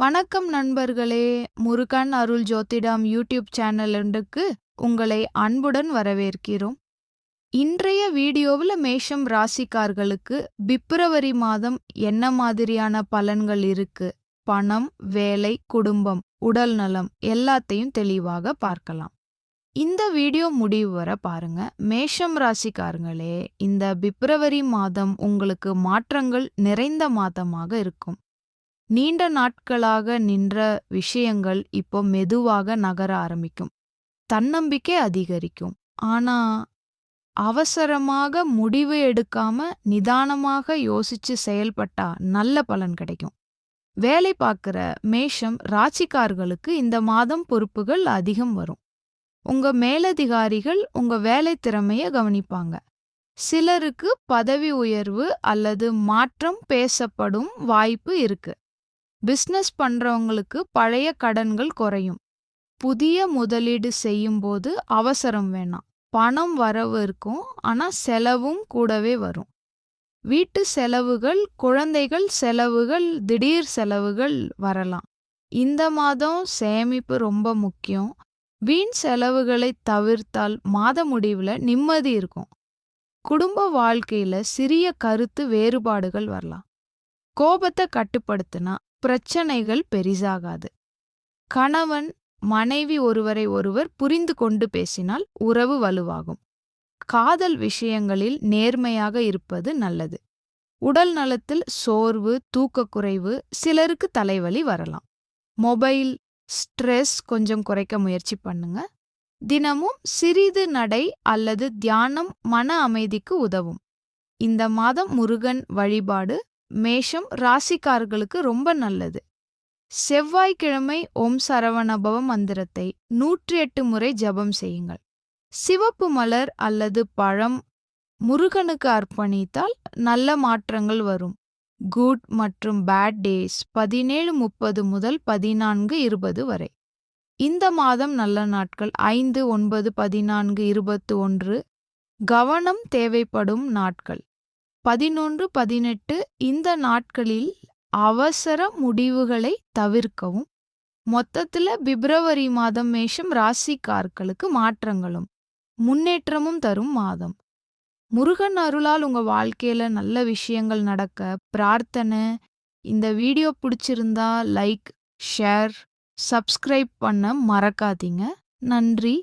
வணக்கம் நண்பர்களே, முருகன் அருள் ஜோதிடம் யூடியூப் சேனலுக்கு உங்களை அன்புடன் வரவேற்கிறோம். இன்றைய வீடியோவில் மேஷம் ராசிக்கார்களுக்கு பிப்ரவரி மாதம் என்ன மாதிரியான பலன்கள் இருக்கு, பணம், வேலை, குடும்பம், உடல் நலம் எல்லாத்தையும் தெளிவாக பார்க்கலாம். இந்த வீடியோ முடிவு வர பாருங்க. மேஷம் ராசிக்காரங்களே, இந்த பிப்ரவரி மாதம் உங்களுக்கு மாற்றங்கள் நிறைந்த மாதமாக இருக்கும். நீண்ட நாட்களாக நின்ற விஷயங்கள் இப்போ மெதுவாக நகர ஆரம்பிக்கும். தன்னம்பிக்கை அதிகரிக்கும். ஆனா அவசரமாக முடிவு எடுக்காம நிதானமாக யோசிச்சு செயல்பட்டா நல்ல பலன் கிடைக்கும். வேலை பார்க்குற மேஷம் ராசிக்காரர்களுக்கு இந்த மாதம் பொறுப்புகள் அதிகம் வரும். உங்க மேலதிகாரிகள் உங்க வேலை திறமைய கவனிப்பாங்க. சிலருக்கு பதவி உயர்வு அல்லது மாற்றம் பேசப்படும் வாய்ப்பு இருக்கு. பிசினஸ் பண்றவங்களுக்கு பழைய கடன்கள் குறையும். புதிய முதலீடு செய்யும்போது அவசரம் வேணாம். பணம் வரவு இருக்கும், ஆனா செலவும் கூடவே வரும். வீட்டு செலவுகள், குழந்தைகள் செலவுகள், திடீர் செலவுகள் வரலாம். இந்த மாதம் சேமிப்பு ரொம்ப முக்கியம். வீண் செலவுகளை தவிர்த்தால் மாத முடிவுல நிம்மதி இருக்கும். குடும்ப வாழ்க்கையில சிறிய கருத்து வேறுபாடுகள் வரலாம். கோபத்தை கட்டுப்படுத்தினா பிரச்சனைகள் பெரிசாகாது. கணவன் மனைவி ஒருவரை ஒருவர் புரிந்து கொண்டு பேசினால் உறவு வலுவாகும். காதல் விஷயங்களில் நேர்மையாக இருப்பது நல்லது. உடல் நலத்தில் சோர்வு, தூக்கக்குறைவு, சிலருக்கு தலைவலி வரலாம். மொபைல் ஸ்ட்ரெஸ் கொஞ்சம் குறைக்க முயற்சி பண்ணுங்க. தினமும் சிறிது நடை அல்லது தியானம் மன அமைதிக்கு உதவும். இந்த மாதம் முருகன் வழிபாடு மேஷம் ராசிக்காரர்களுக்கு ரொம்ப நல்லது. செவ்வாய்க்கிழமை ஓம் சரவணபவ மந்திரத்தை 108 முறை ஜபம் செய்யுங்கள். சிவப்பு மலர் அல்லது பழம் முருகனுக்கு அர்ப்பணித்தால் நல்ல மாற்றங்கள் வரும். குட் மற்றும் பேட் டேஸ் 17:30 முதல் 14:20 வரை. இந்த மாதம் நல்ல நாட்கள் 5, 9, 14, 21. கவனம் தேவைப்படும் நாட்கள் 11, 18. இந்த நாட்களில் அவசர முடிவுகளை தவிர்க்கவும். மொத்தத்தில் பிப்ரவரி மாதம் மேஷம் ராசிக்கார்களுக்கு மாற்றங்களும் முன்னேற்றமும் தரும் மாதம். முருகன் அருளால் உங்க வாழ்க்கையில நல்ல விஷயங்கள் நடக்க பிரார்த்தனை. இந்த வீடியோ பிடிச்சிருந்தா லைக், ஷேர், சப்ஸ்கிரைப் பண்ண மறக்காதீங்க. நன்றி.